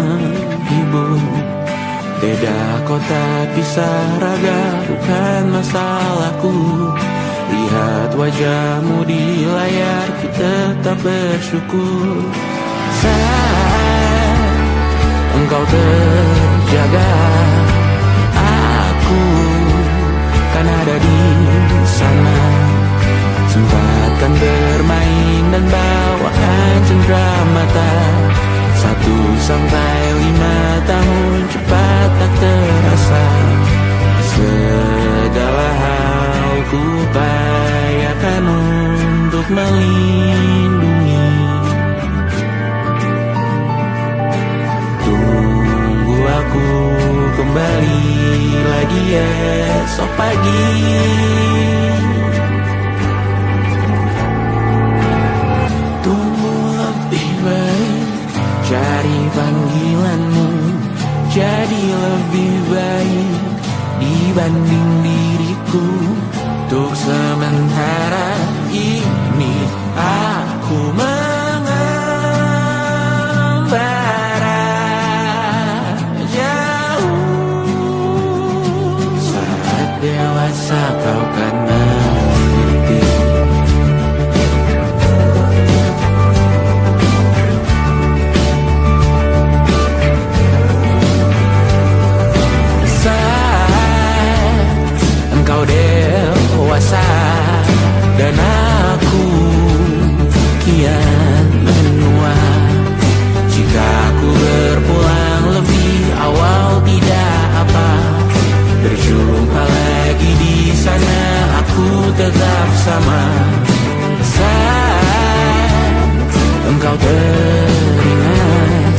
menghibur. Beda kota pisah raga bukan masalahku. Lihat wajahmu di layar, ku tetap bersyukur. Saat engkau terjaga, aku kan ada di sana. Sempatkan bermain dan bawaan cendera mata. 1 sampai 5 tahun cepat tak terasa. Segala hal ku upayakan untuk melindungi. Tunggu aku kembali lagi esok pagi. Tunggu lebih baik, cari panggilanmu jadi lebih baik dibanding diriku. Untuk sementara ini aku mengembara jauh. Saat dewasa kau kan mengerti. Engkau dewasa dan aku kian menua. Jika aku berpulang lebih awal tidak apa. Berjumpa lagi di sana, aku tetap sama. Saat engkau teringat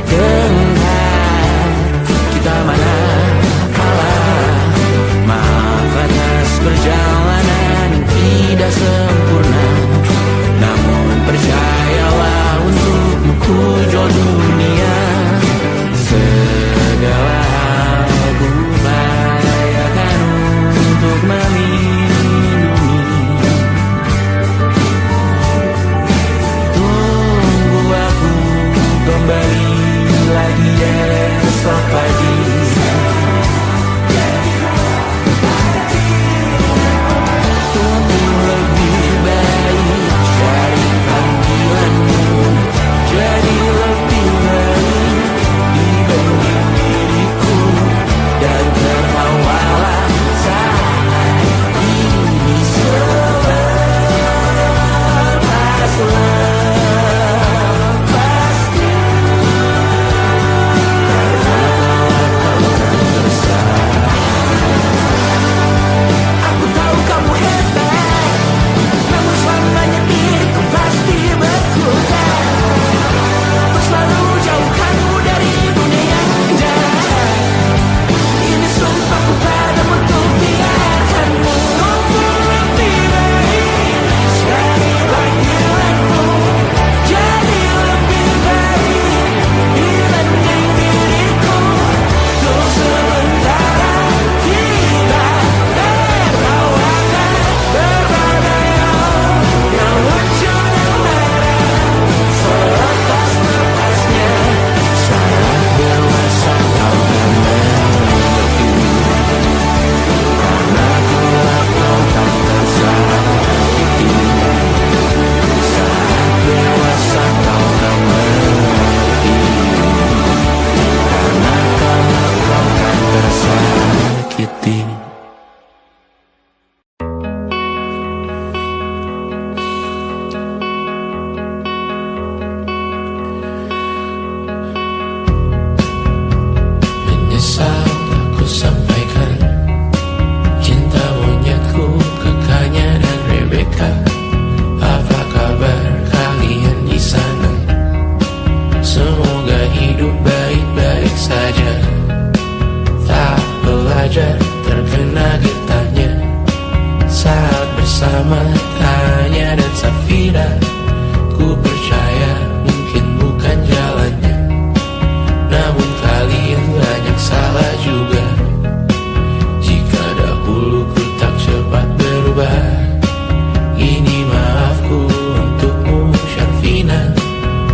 tentang kita mana perjalanan tidak sempurna, namun percayalah untukmu ku jual dunia. Segala hal ku upayakan untuk melindungi. Tunggu aku kembali lagi esok pagi.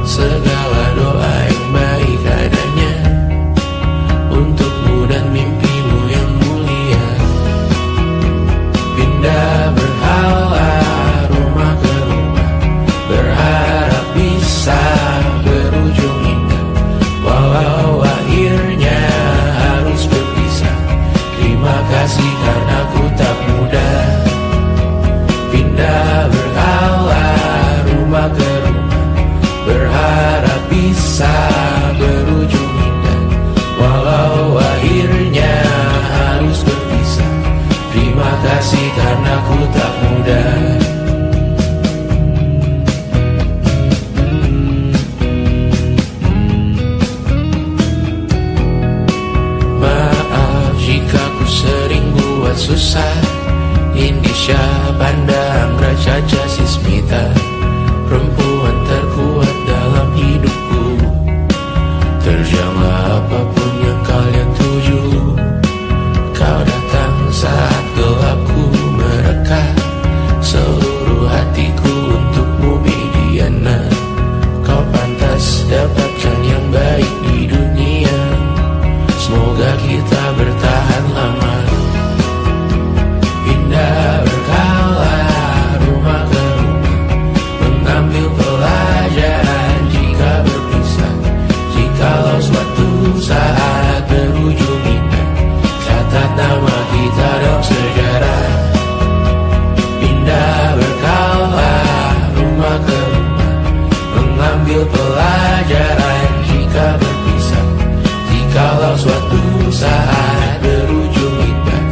Segala doa yang baik ada Walau akhirnya harus berpisah, terima kasih karena ku tak mudah. Pindah berkala rumah ke rumah, berharap bisa berujung indah. Walau akhirnya harus berpisah, terima kasih karena ku tak mudah. Maaf jika ku sering buat susah. Indisha, Pandang, Caca, Sismita, perempuan terkuat dalam hidupku. Terjanglah apapun yang kalian tuju. Kau datang saat gelapku mereka, seluruh hatiku untukmu Mediana. Kau pantas dapatkan yang baik di dunia. Semoga kita bertahan lama. Pindah berkala rumah ke rumah, mengambil pelajaran jika berpisah. Jikalau suatu saat berujung indah, catat nama kita dalam sejarah. Pindah berkala rumah ke rumah, mengambil pelajaran jika berpisah. Jikalau suatu saat berujung indah,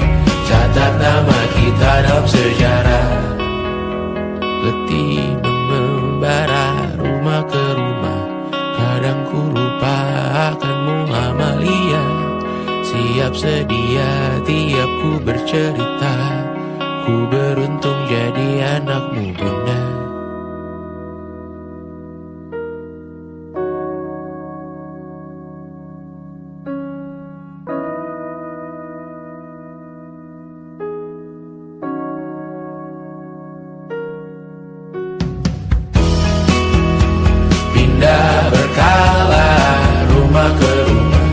catat nama kita dalam sejarah. Letih mengembara rumah ke rumah, kadang ku lupa akanmu Amalia. Siap sedia tiap ku bercerita, ku beruntung jadi anakmu bunda. Pindah berkala rumah ke rumah,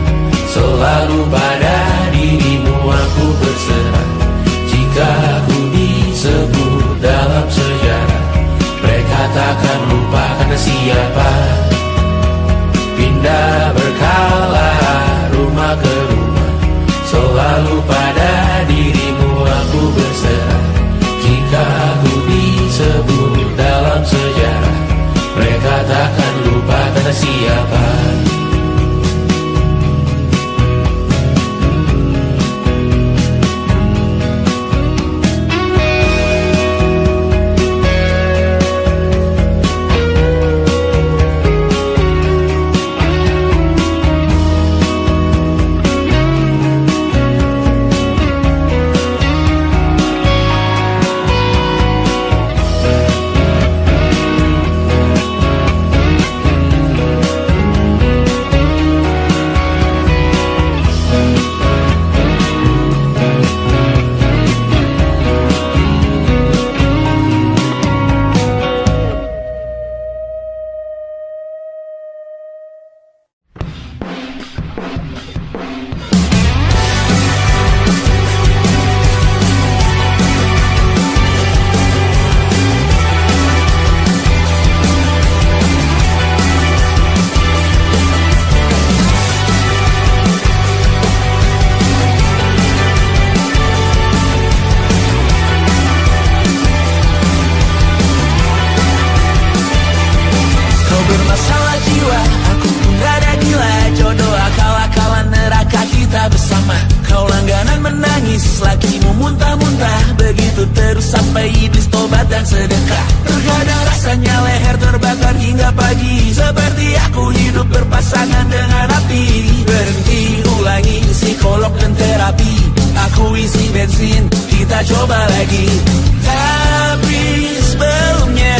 selalu pada dirimu aku berserah. Jika aku disebut dalam sejarah, mereka takkan lupa karena siapa. Pindah berkala rumah ke rumah, selalu pada dirimu aku berserah. Jika aku disebut dalam sejarah, mereka takkan lupa karena siapa. Bermasalah jiwa, aku pun rada gila. Jodoh akal-akalan neraka kita bersama. Kau langganan menangis, lakimu muntah-muntah. Begitu terus sampai iblis tobat dan sedekah. Terkadang rasanya leher terbakar hingga pagi. Seperti aku hidup berpasangan dengan api. Berhenti, ulangi psikolog dan terapi. Aku isi bensin, kita coba lagi. Tapi sebelumnya,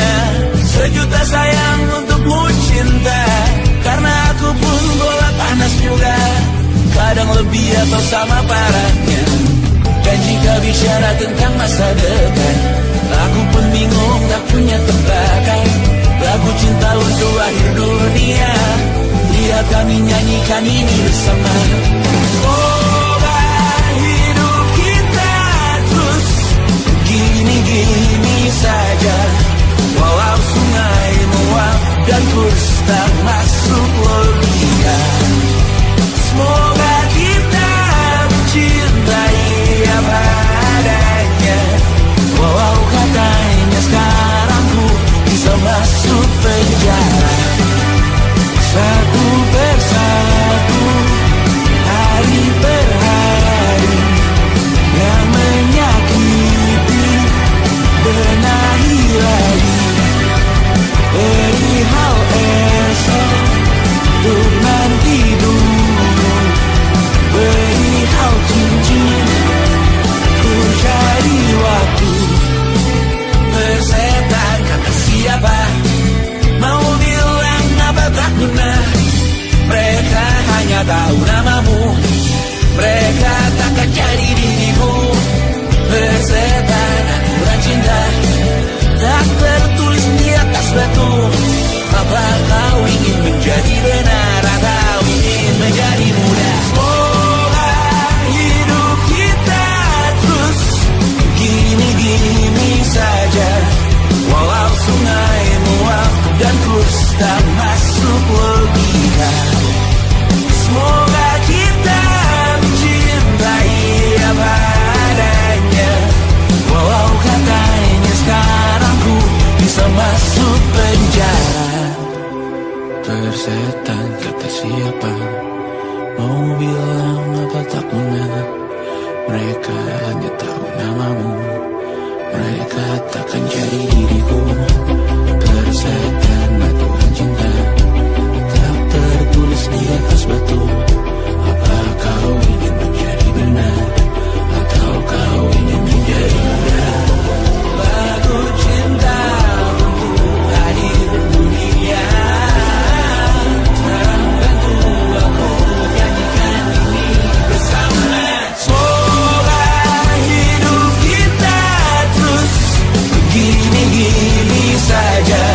sejuta sayang untukmu cinta. Karena aku pun bola panas juga, kadang lebih atau sama parahnya. Dan jika bicara tentang masa depan, aku pun bingung tak punya tebakan. Lagu cinta untuk akhir dunia, lihat kami nyanyikan ini bersama. Semoga hidup kita terus gini-gini saja. Walau sungai meluap dan kurs tak masuk logika. hanya tahu namamu. Mereka takkan jadi diriku. Persetan aturan cinta tak tertulis di atas batu. Apa kau ingin menjadi benar atau ingin menjadi muda? Semoga hidup kita terus gini-gini saja, walau sungai meluap dan terus tak masuk logika. Semoga kita mencintai apa adanya, walau katanya sekarang ku bisa masuk penjara. Persetan kata siapa, mau bilang apa tak guna. Mereka hanya tahu namamu. Mereka takkan jadi diriku. Persetan aturan cinta tak tertulis di atas batu. Apa kau ingin menjadi benar atau kau ingin menjadi muda? Lagu cinta untuk hadir dunia, bantu aku nyanyikan ini bersama. Semoga hidup kita terus gini-gini saja,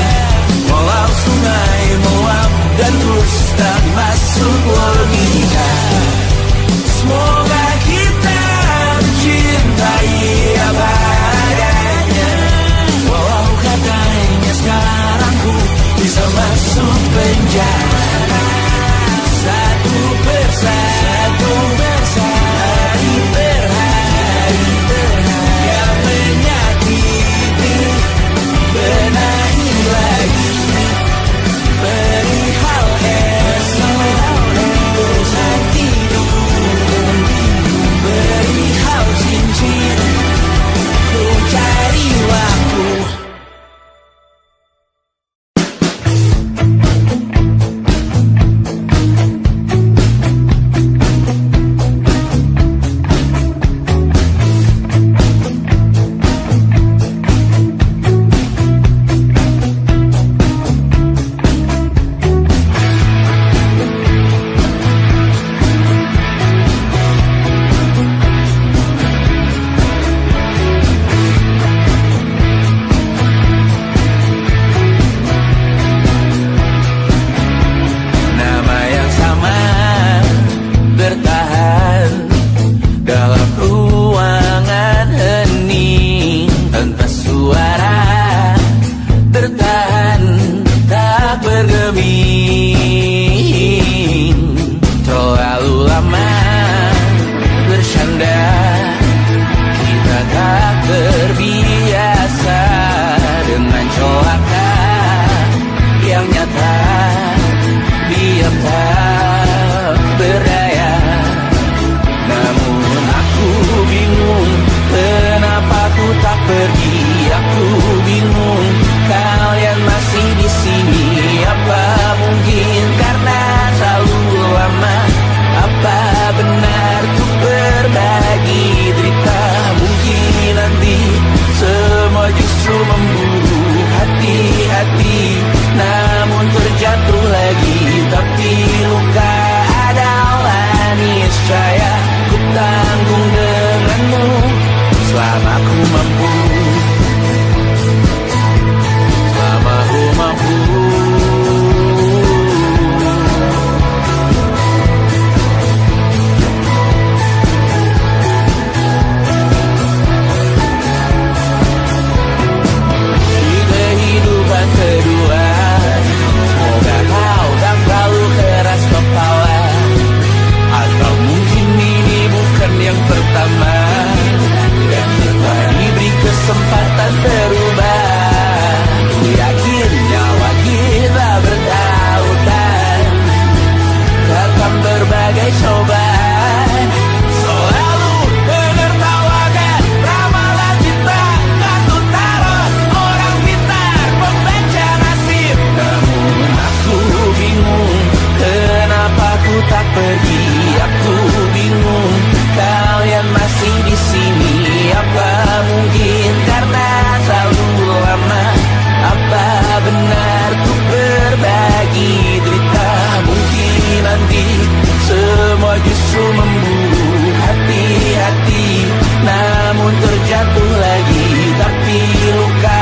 kau justru memburu hati-hati, namun terjatuh lagi. Tapi luka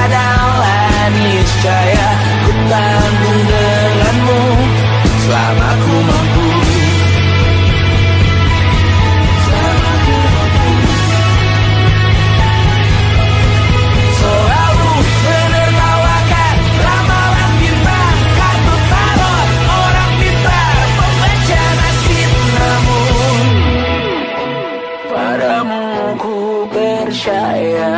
adalah niscaya, ku tanggung denganmu selama ku mampu. Selalu menertawakan ramalan bintang, kartu tarot orang pintar, pembaca nasib. Namun padamu ku percaya.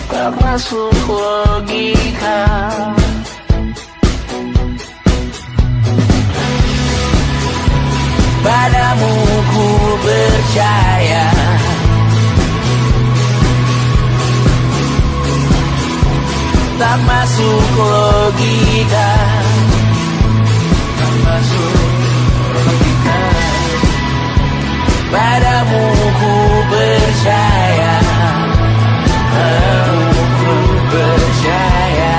Tak masuk logika. Padamu ku percaya. Tak masuk logika. Tak masuk logika. Padamu ku percaya. Padamu ku percaya.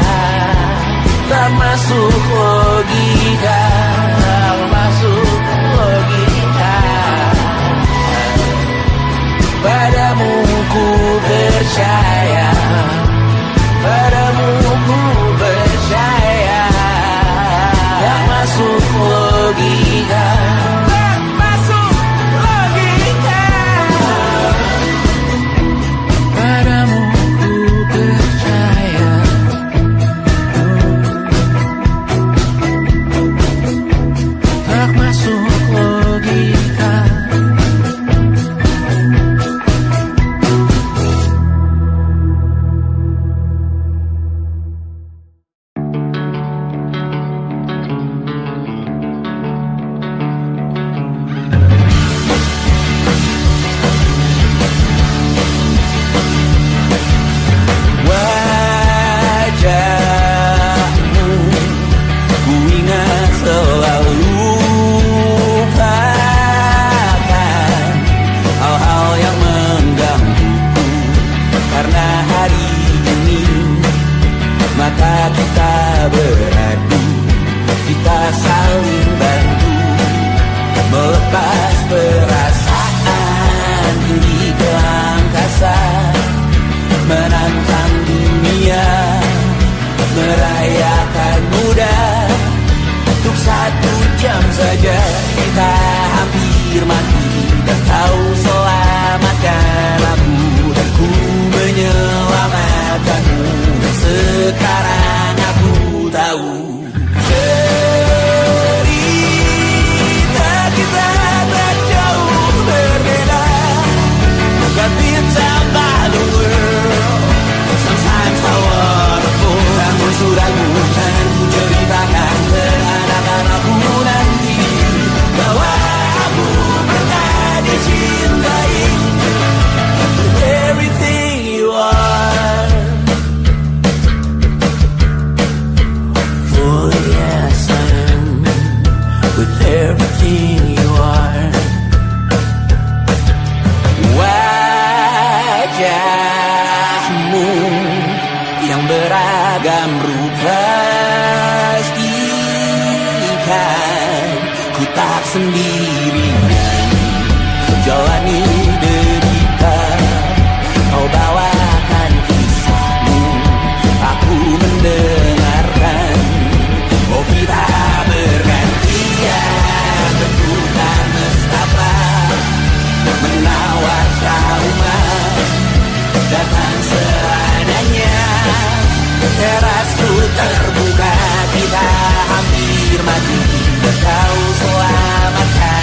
Tak masuk logika. Tak masuk logika. Padamu ku percaya. Padamu ku percaya. Tak masuk logika. Tak masuk logika. Padamu ku percaya. Tak masuk logika. Wajahmu ku ingat selalu, lupakan hal-hal yang menggangguku. Karena hari ini mata kita beradu, kita saling bantu melepas perasaan tinggi ke angkasa, menantang dunia, merayakan muda. Untuk 1 jam saja kita hampir mati, dan kau selamatkan aku, dan ku menyelamatkanmu. Dan sekarang aku tahu cerita kita tak jauh berbeda. But it's about the world. Sometimes I wanna fall. Namun sudah bukan ku ceritakan ke anak-anakku nanti bahwa aku pernah dicintai. With everything you are. For yes I am. With everything you are. Wajahmu yang beragam rupa pastikan ku tak sendirian jalani derita. Kau bawakan kisahmu, aku mendengarkan. Oh kita bergantian bentukan nestapa, menawar trauma datang seadanya. Terasku terbuka, kita hampir mati, dan kau selamatkan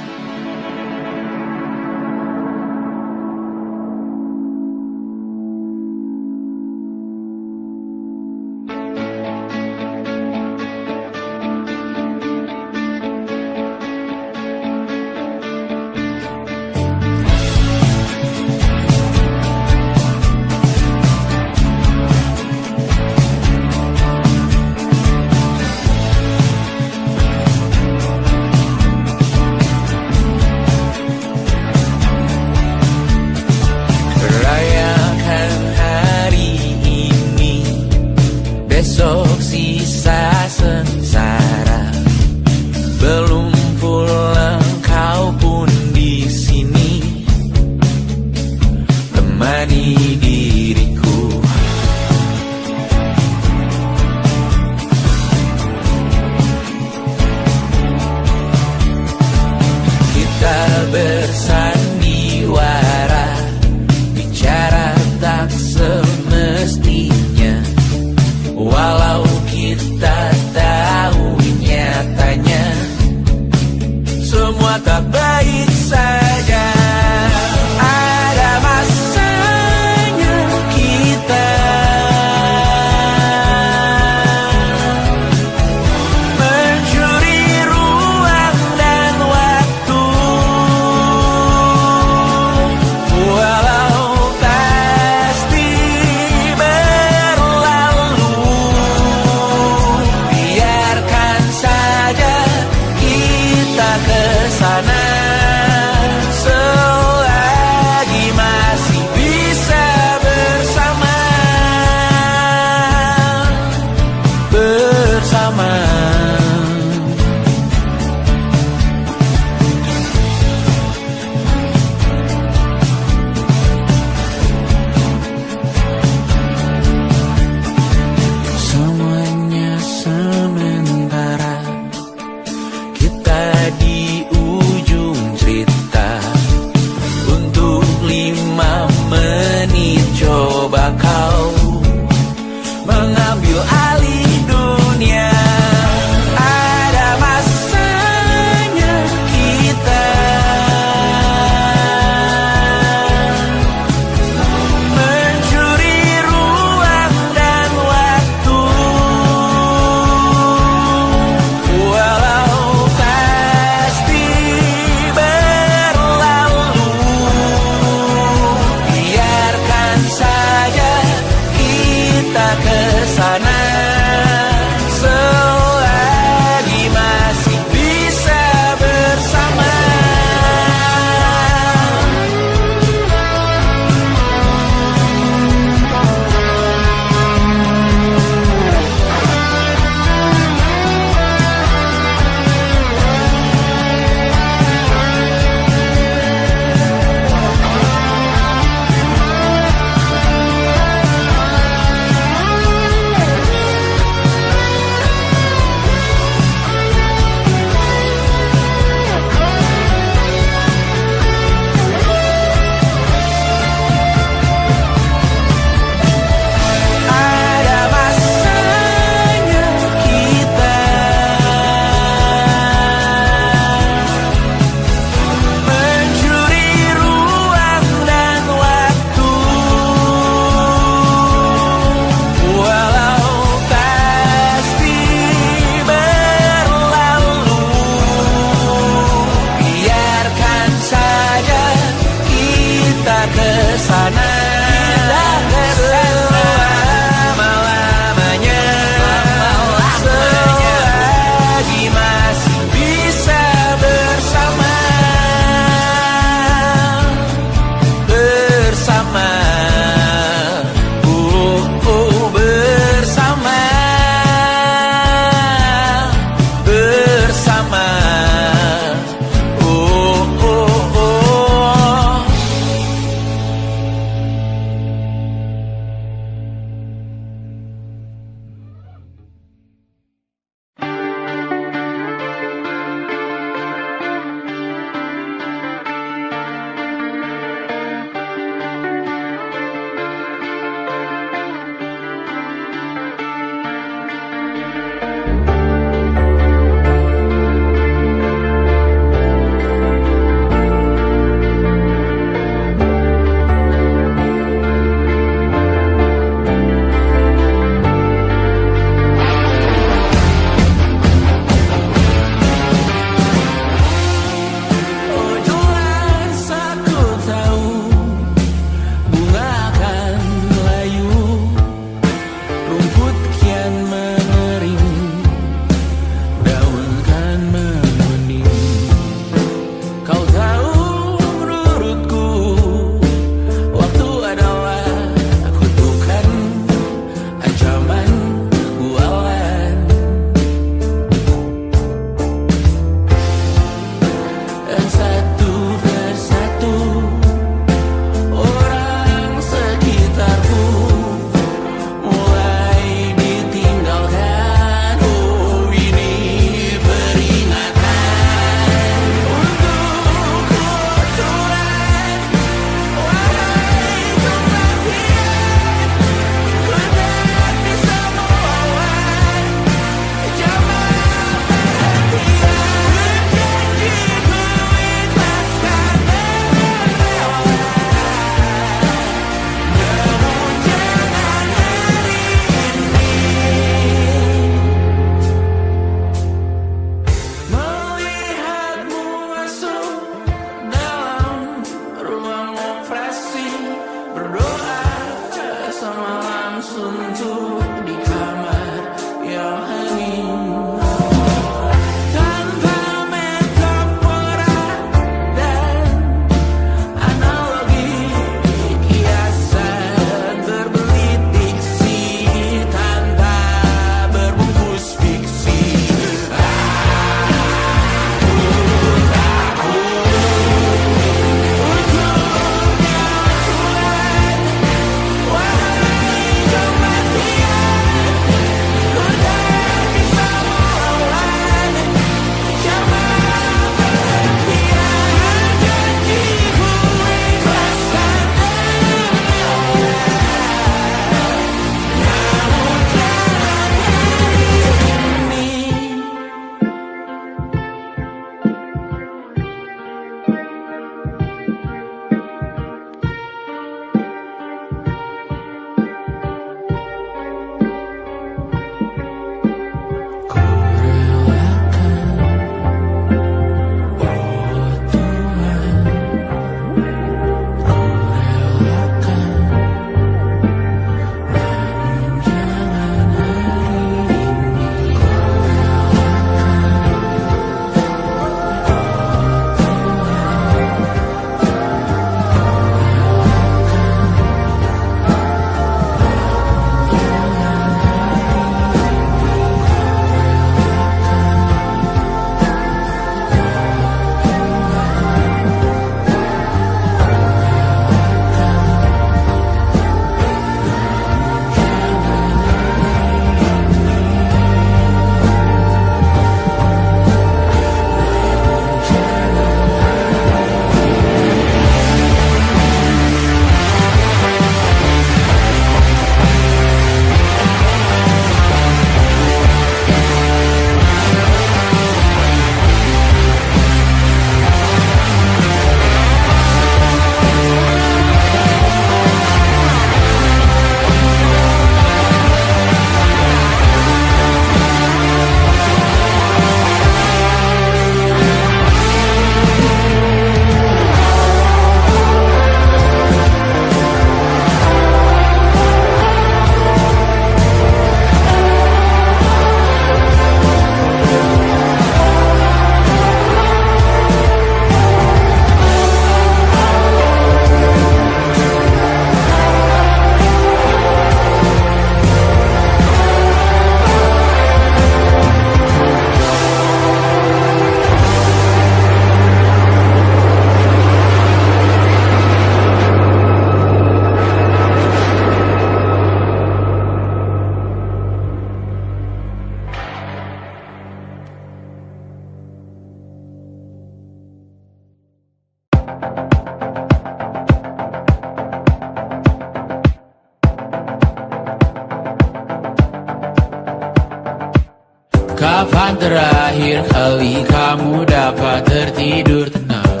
Kapan terakhir kali kamu dapat tertidur tenang?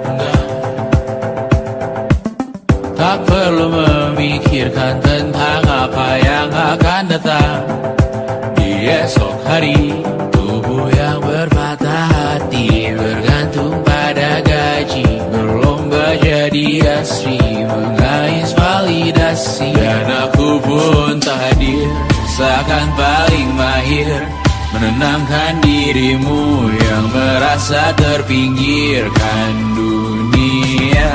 Enggak. Tak perlu memikirkan tentang apa yang akan datang di esok hari. Tubuh yang berpatah hati bergantung pada gaji, berlomba jadi asri, mengais validasi. Dan aku pun tak hadir, seakan paling mahir menenangkan dirimu yang merasa terpinggirkan dunia.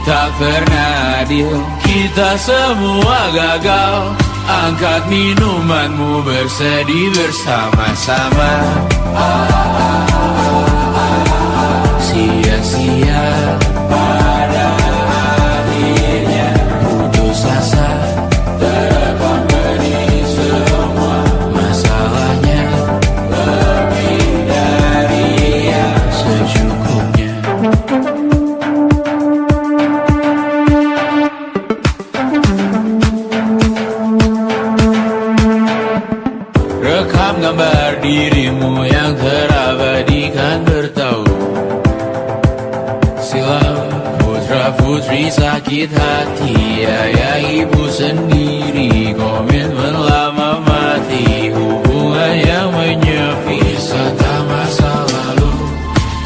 Tak pernah adil, kita semua gagal. Angkat minumanmu, bersedih bersama-sama. Sia-sia pada akhirnya putus asa, terekam benih semua masalahnya. Lebih dari yang secukupnya. Rekam gambar dirimu yang terabadikan bertahun silam. Putra-putri sakit hati, ayah ibu sendiri, komitmen lama mati, hubungan yang menyepi. Wisata masa lalu,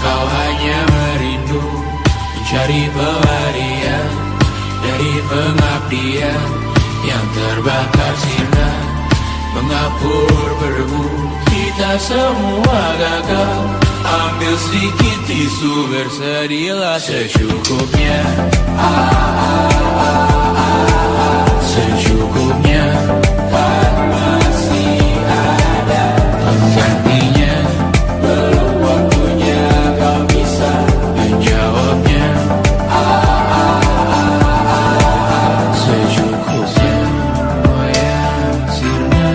kau hanya merindu, mencari pelarian dari pengabdian yang terbakar sirna, mengapur berdebu. Kita semua gagal. Ambil sedikit tisu, bersedihlah secukupnya. Secukupnya, kan masih ada penggantinya. Belum waktunya kau bisa menjawabnya. Secukupnya, oh ya sirna.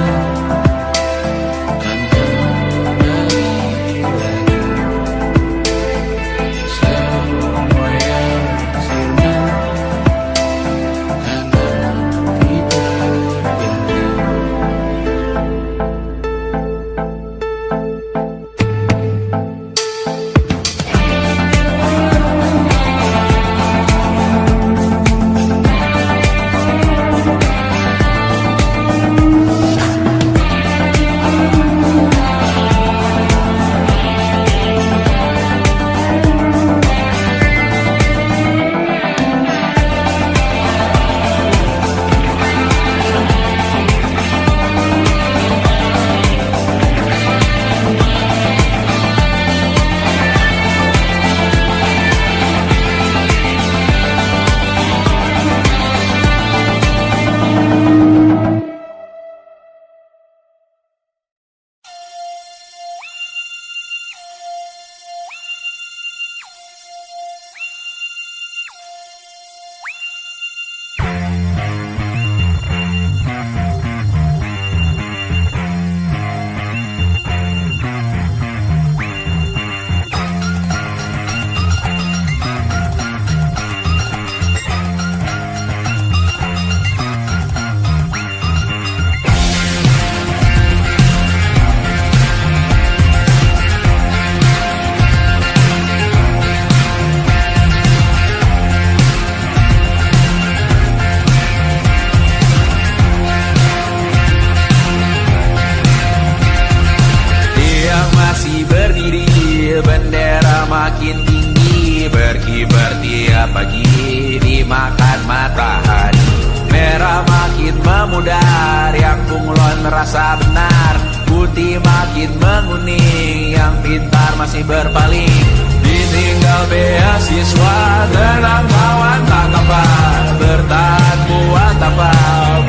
Bendera makin tinggi, berkibar tiap pagi, dimakan matahari. Merah makin memudar, yang bunglon merasa benar. Putih makin menguning, yang pintar masih berpaling. Ditinggal beasiswa, tenang kawan tak kapal. Bertahan buat apa,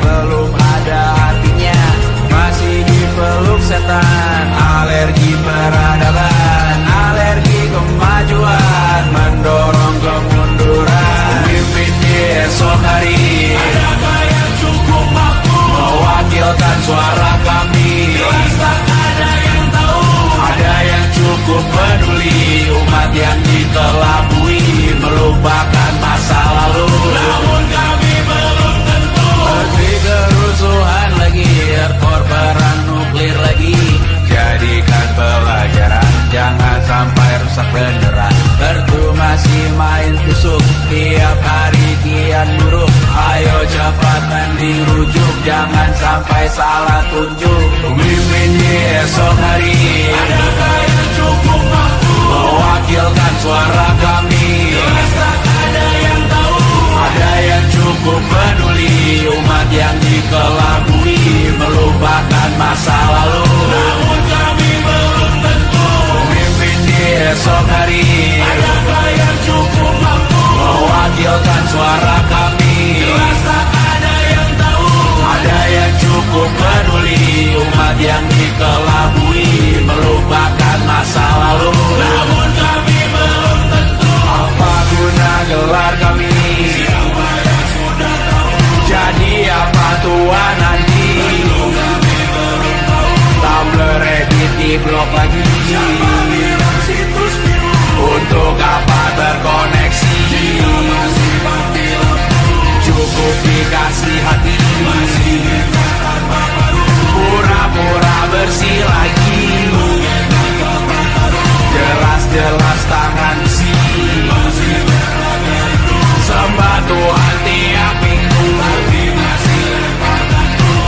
belum ada artinya. Masih dipeluk setan, alergi peradaban, alergi kemajuan, mendorong kemunduran. Mimpi di esok hari, adakah yang cukup mampu mewakilkan suara kami? Jelas tak ada yang tahu, ada yang cukup peduli umat yang ditelabui. salah tunjuk. Pemimpin di esok hari, adakah yang cukup mampu mewakilkan suara kami? Jelas tak ada yang tahu. Ada yang cukup peduli umat yang dikelabui, melupakan masa lalu. Namun kami belum tentu pemimpin di esok hari, adakah yang cukup mampu mewakilkan suara kami? Jelas tak ada yang tahu. Ada yang cukup peduli umat yang dikelabui, melupakan masa lalu. Namun kami belum tentu. Apa guna gelar kami? Siapa yang sudah tahu? Jadi apa tua nanti? Kami belum tahu. Tumblr, Reddit, di blog lagi. Siapa bilang situs biru? Untuk apa terkoneksi? Jika masih mati lampu, cukup dikasih hati. Masih ingatan baru, pura-pura bersih lagi. Jelas-jelas tangan besi, masih berada itu. Sembah Tuhan tiap minggu, tapi masih lempar gantung.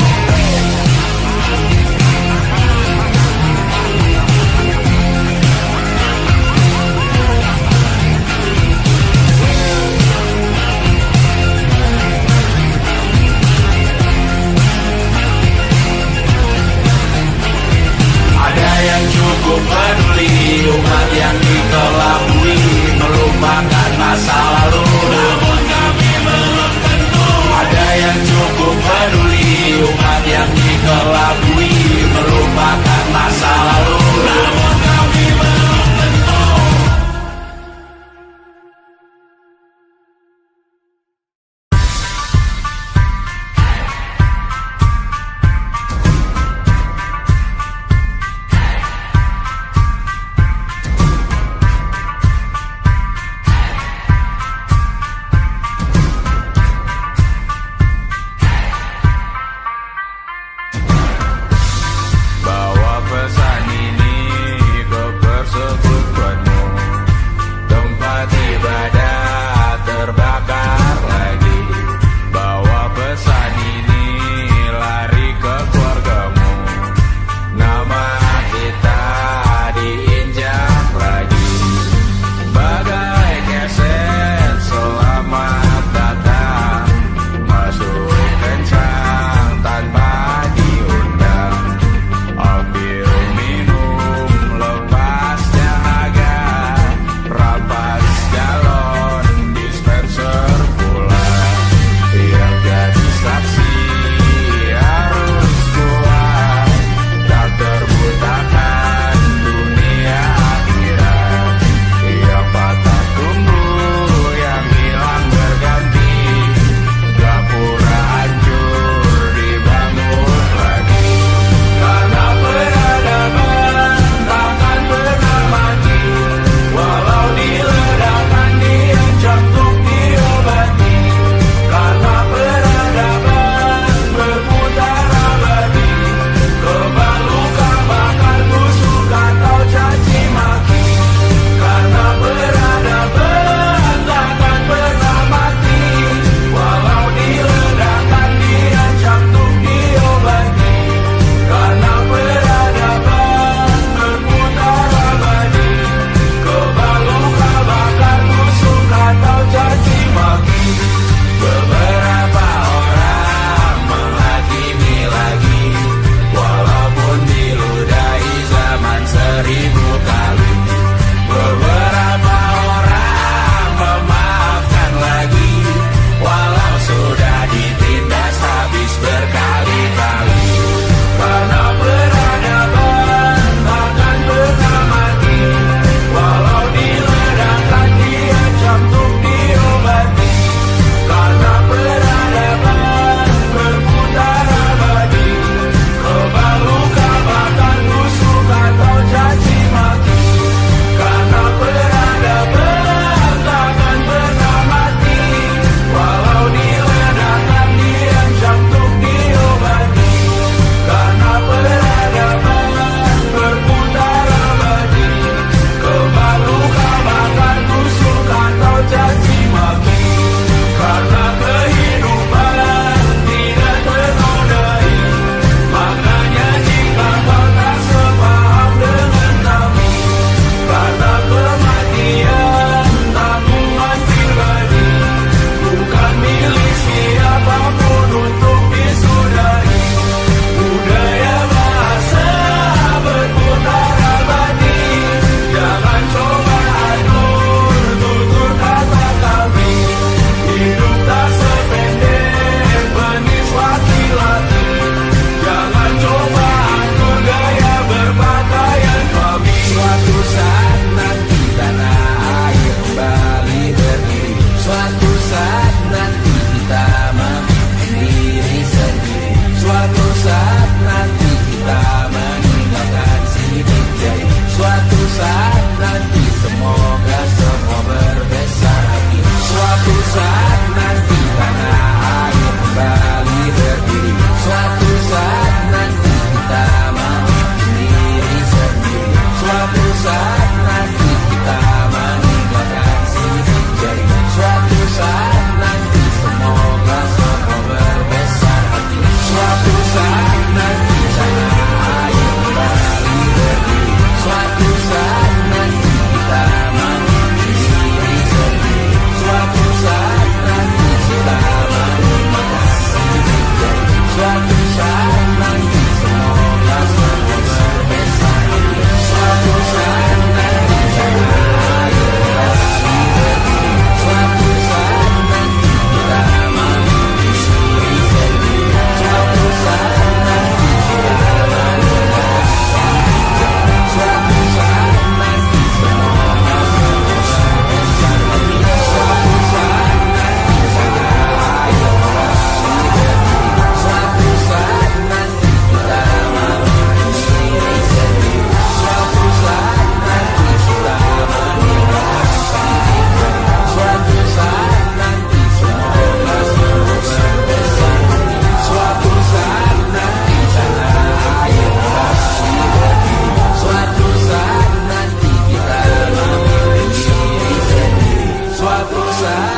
Ada yang cukup peduli umat yang dikelabui, melupakan masa lalu. Namun kami belum tentu. Ada yang cukup peduli umat yang dikelabui, melupakan masa lalu. Namun kami belum tentu.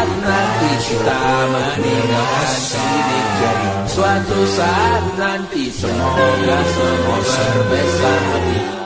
saat nanti kita meninggalkan sidik jari, suatu saat nanti semoga semua berbesar hati.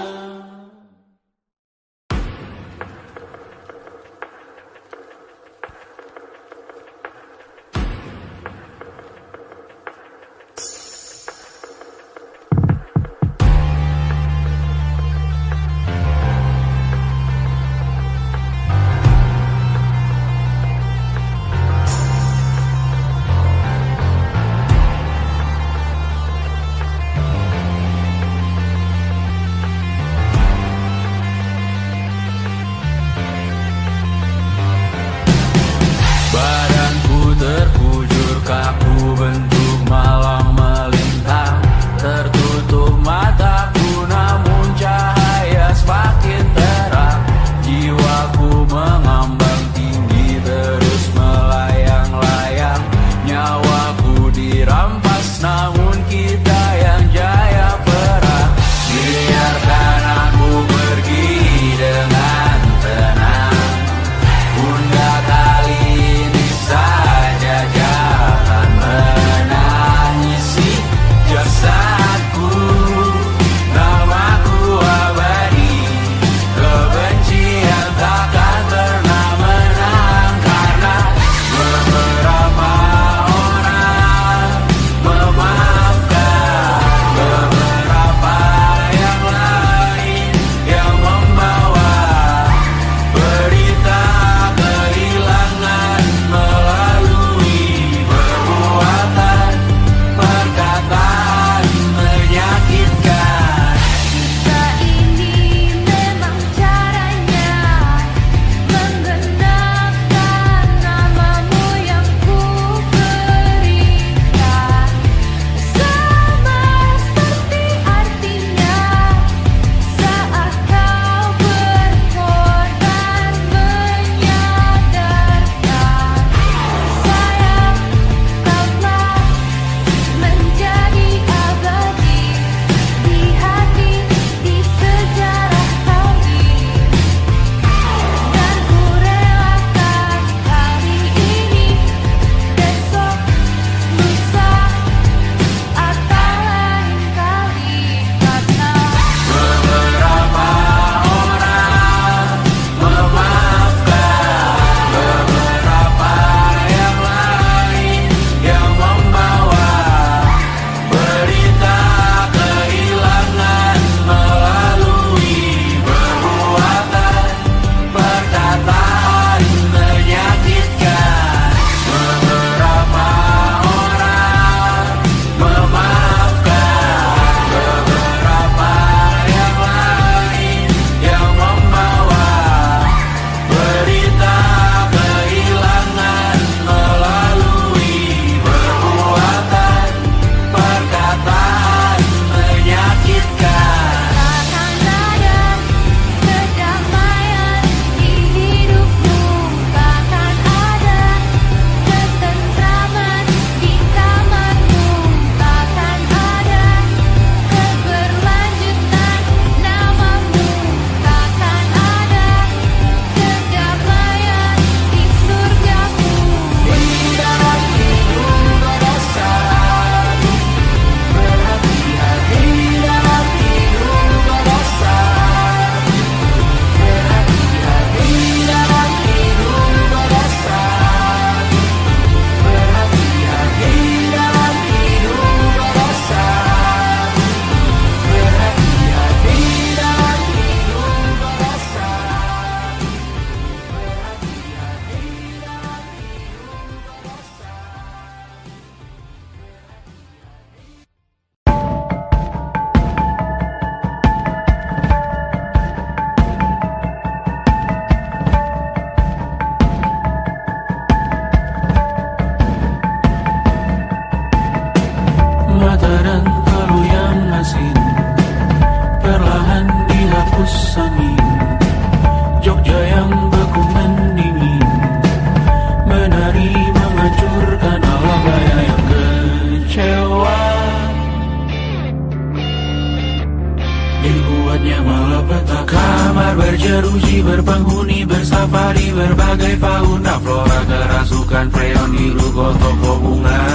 teruji berpenghuni bersafari berbagai fauna flora kerasukan freon biru toko bunga.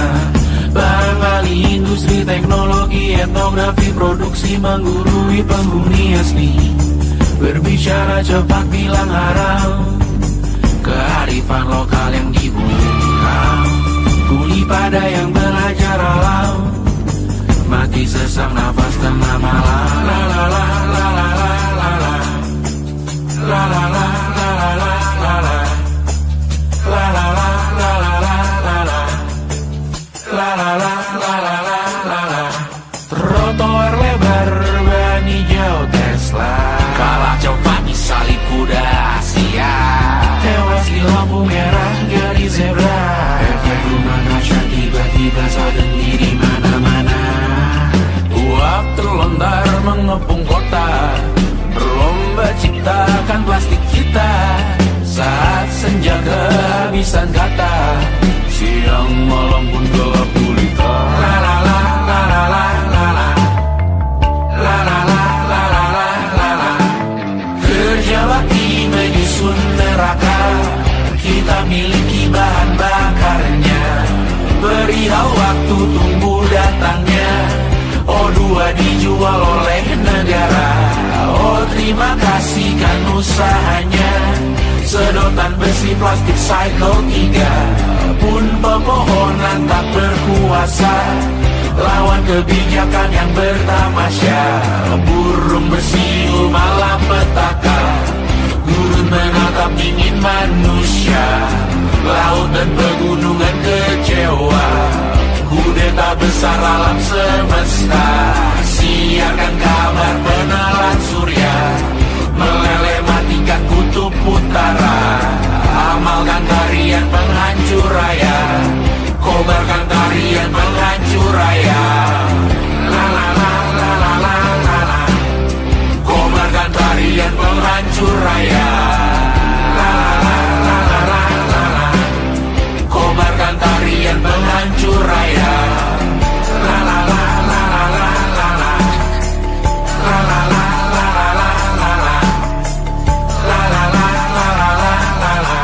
Barangkali industri teknologi etnografi produksi menggurui penghuni asli. Berbicara cepat bilang haram, kearifan lokal yang dibungkam. Kuli pada yang belajar alam, mati sesak nafas tengah malam. La la la la la la la la. La la la la la la la la. La la la la la la la la. La la la la la la la la. Trotoar lebar ban hijau Tesla, kalah cepat disalip kuda Asia, tewas di lampu merah jadi zebra. Efek rumah kaca tiba-tiba sadar di mana-mana. Waktu lontar mengepung kota, berlomba ciptakan plastik kita. Saat senja kehabisan kata, siang malam pun gelap gulita. La la la la la la la la. La la la la la la la la. Kerja bakti menyusun neraka, kita miliki bahan bakarnya. Perihal waktu tunggu datangnya. O2 dijual oleh negara. Oh terima kasih kan usahanya. Sedotan besi plastik cycle 3 pun pepohonan tak berkuasa lawan kebijakan yang bertamasya. Burung bersiul malam petaka, gurun menatap dingin manusia. Laut dan pegunungan kecewa, kudeta besar alam semesta. Siarkan kabar penelan surya, meleleh matikan kutub utara. Amalkan tarian penghancur raya, kobarkan tarian penghancur raya. La la la la la la la la. Kobarkan tarian penghancur raya. La la la la la la la. Kobarkan tarian penghancur raya. La la la la la la la la. La la la la la la la la. La la la la la la la la.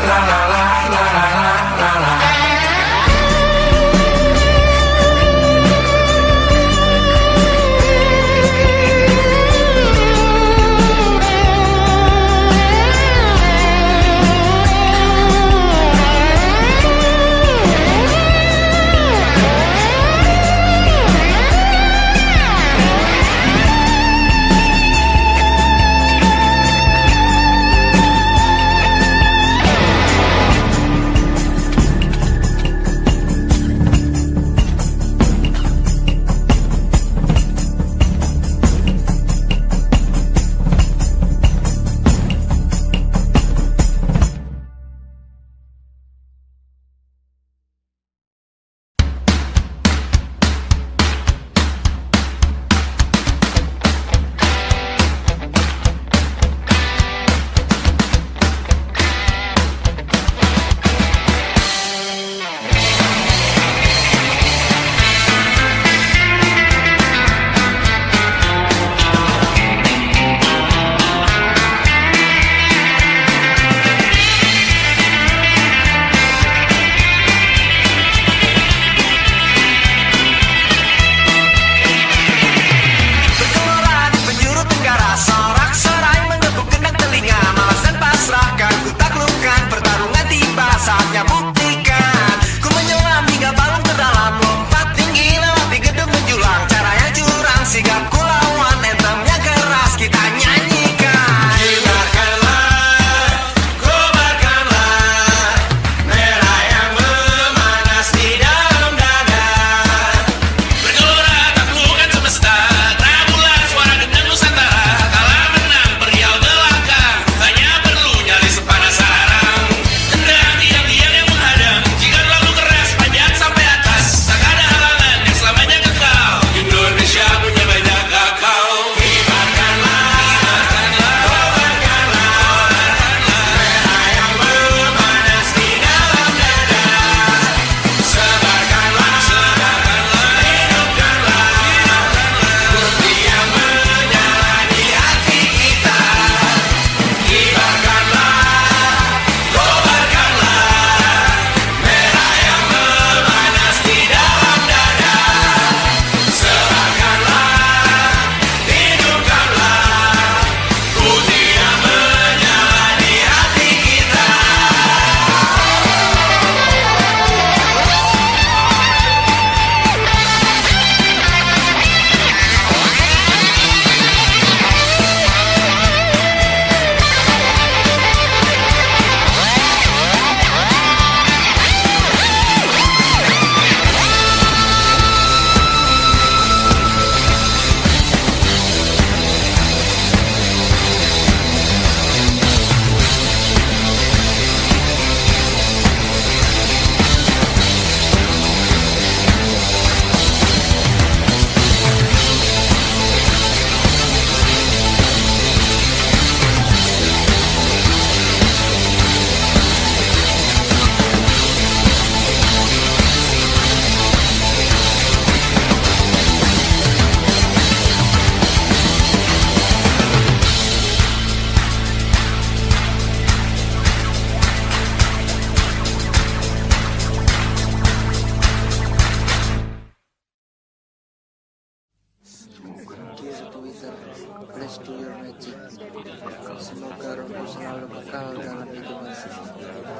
La la la la la la la.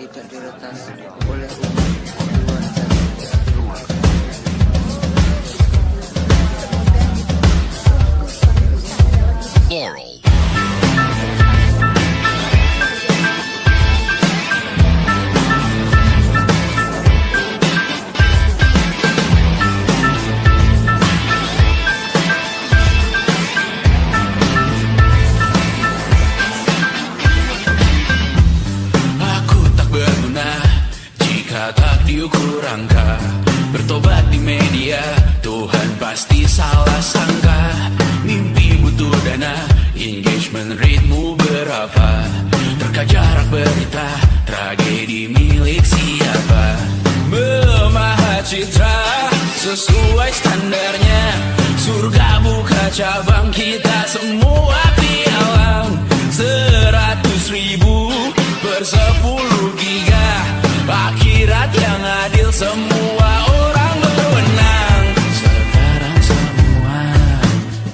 tidak diretas oleh umat luar Laurel. Tak diukur angka, bertobat di media, Tuhan pasti salah sangka. Mimpi butuh dana, engagement rate-mu berapa? Terka jarak berita, tragedi milik siapa? Memahat citra, sesuai standarnya. Surga buka cabang, kita semua pialang. 100.000 per 10 giga. Akhirat yang adil, semua orang berwenang. Sekarang semua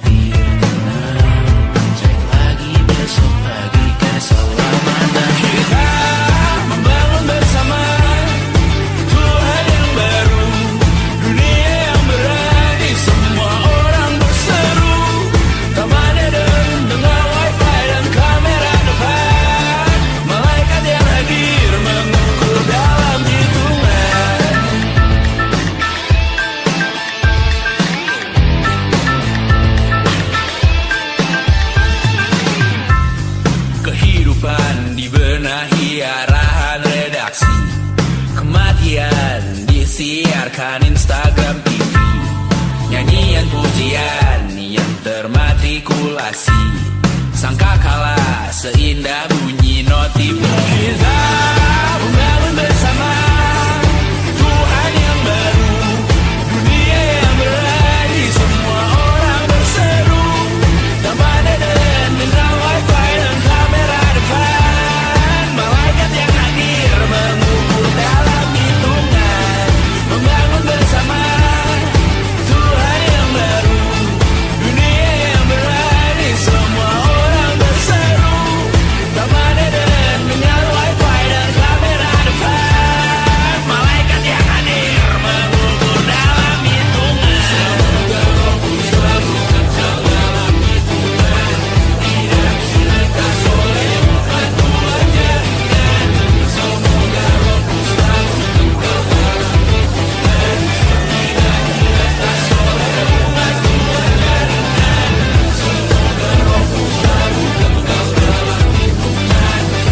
biar tenang. Cek lagi besok pagi keselamatan. Kita membangun bersama Tuhan yang baru, dunia yang berani. Semua orang berseru, taman Eden dengan wifi dan kamera depan. Malaikat yang hadir mengukur dalam hitungan. Kehidupan dibenahi arahan redaksi, kematian disiarkan Instagram TV. Nyanyian pujian yang termatrikulasi, sangka kalah seindah bunyi notif. Kita membangun bersama Tuhan yang baru, dunia yang berani. Semua orang berseru, taman Eden dengan wifi dan kamera depan. Malaikat yang hadir mengukur dalam hitungan. Membangun bersama Tuhan yang baru, dunia yang berani. Semua orang berseru, taman Eden dengan wifi dan kamera depan. Malaikat yang hadir mengukur dalam hitungan. Semoga rohku selalu kekal dalam hitungan. Tidak dilepas oleh umat luar jaringan. Semoga rohku selalu kekal dalam hitungan. Tidak dilepas oleh umat luar jaringan. Semoga rohku selalu kekal dalam hitungan.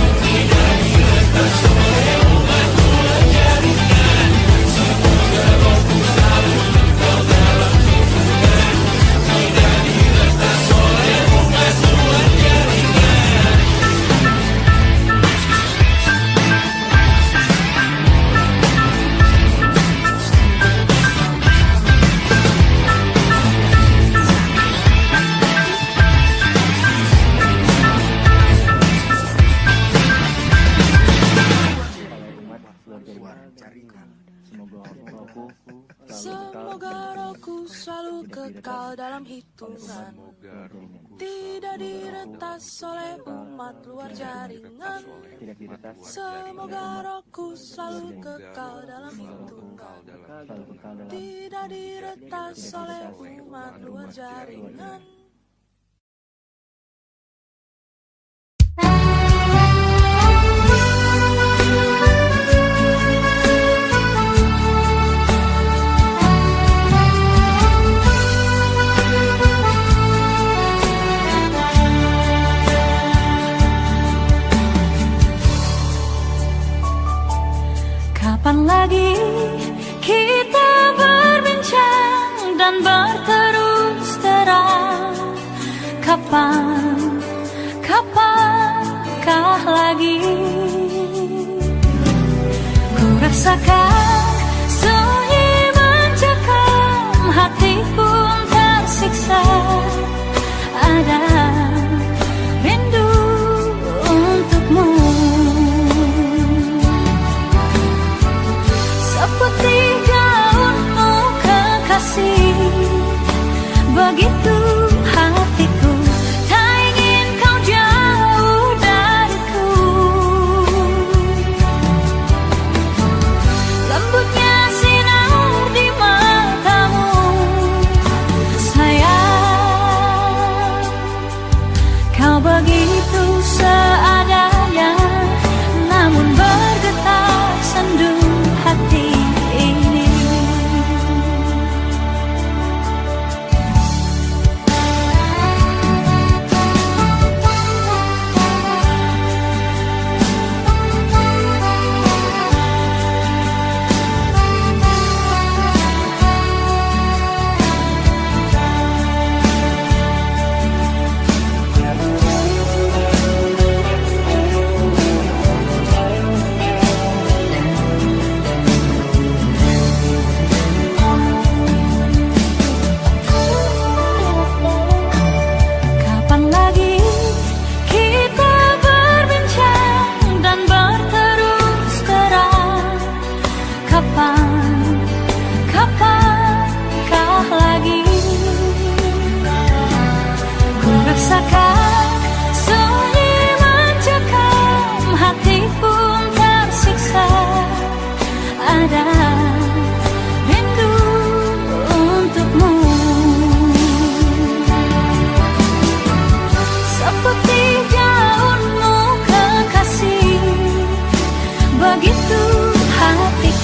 Tidak dilepas oleh umat luar jaringan. Semoga rohku selalu kekal dalam hitungan. Tidak dilepas oleh umat luar jaringan. Semoga rohku selalu kekal dalam hitungan. Tidak diretas oleh umat luar jaringan. Semoga rohku selalu kekal dalam hitungan. Tidak diretas oleh umat luar jaringan. Kapan lagi kita berbincang dan berterus terang? Kapankah lagi ku rasakan sunyi mencekam, hati pun tersiksa. Ada rindu untukmu, seperti gaunmu kekasih. Begitu hatiku tak ingin kau jauh dariku.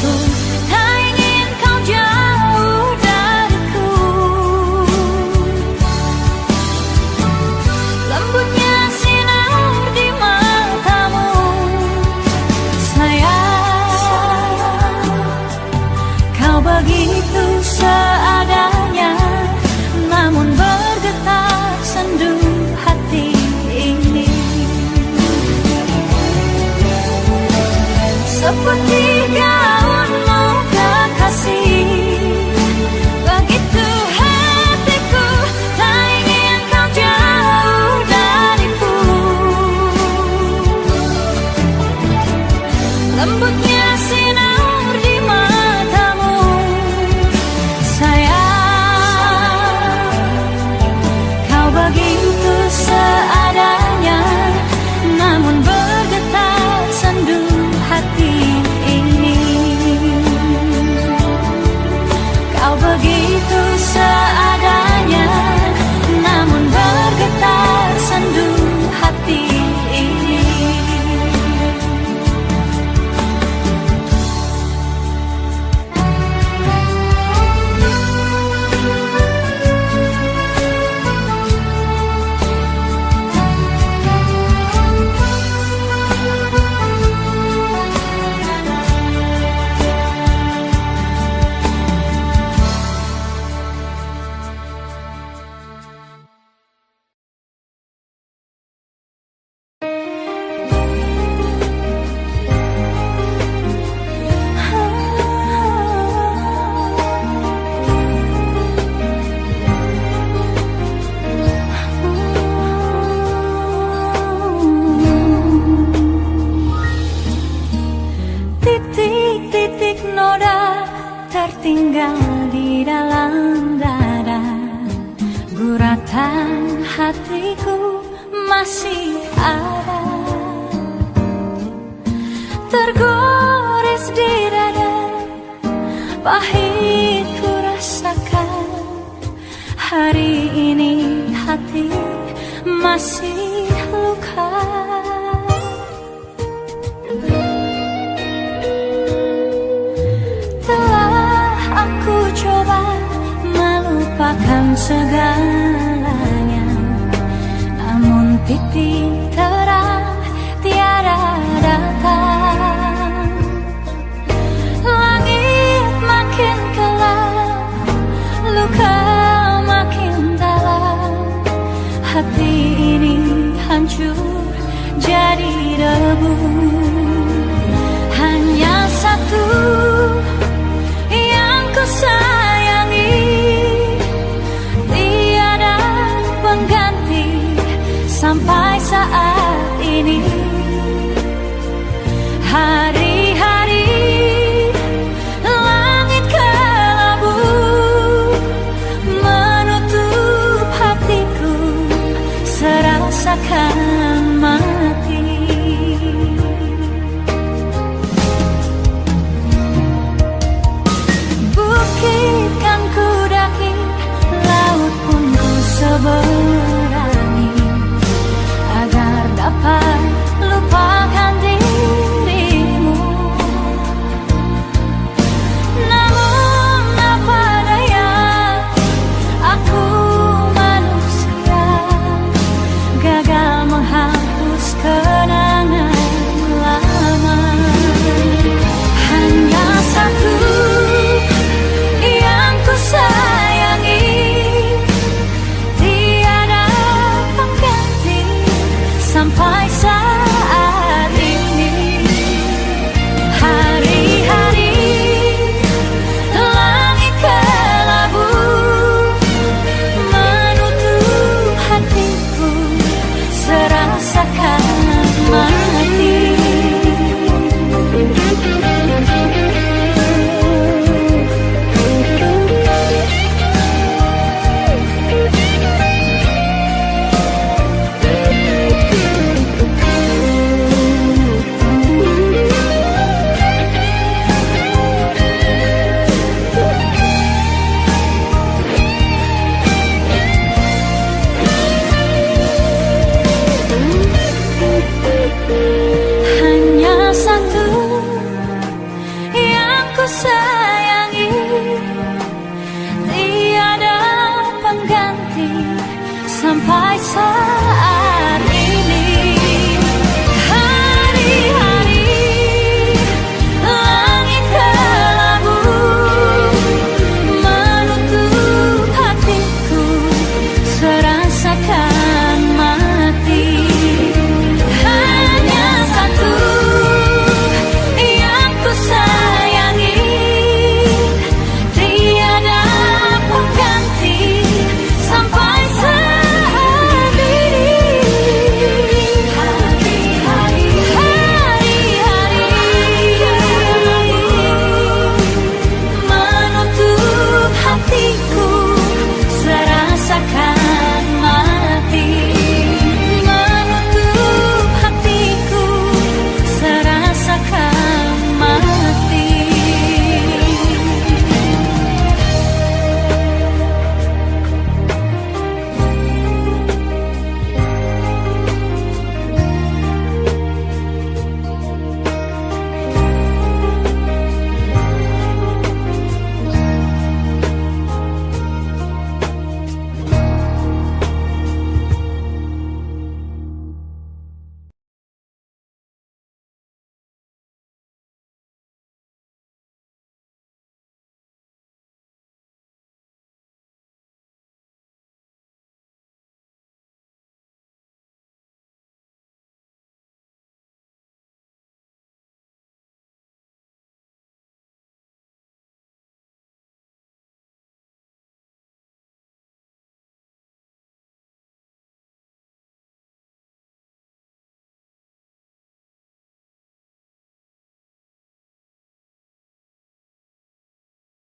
hatiku, tak ingin kau jauh dariku. Lembutnya sinar di matamu, sayang. Kau begitu seadanya, namun bergetar sendu hati ini. Seperti gaunmu kekasih, begitu hatiku, tak ingin kau jauh dariku. Lembutnya sinar di matamu, sayang. Kau begitu seadanya, namun bergetar sendu hati ini. Kau begitu seadanya, namun bergetar sendu hati ini. Titik-titik noda tertinggal di dalam dada, guratan hatiku masih ada, tergores di dada, pahit ku rasakan. Hari ini hati masih luka. Aku coba melupakan segalanya, namun titik terang tiada datang. Langit makin gelap, luka makin dalam, hati ini hancur jadi debu. Hanya satu yang ku sayangi, tiada sayangi, tiada pengganti sampai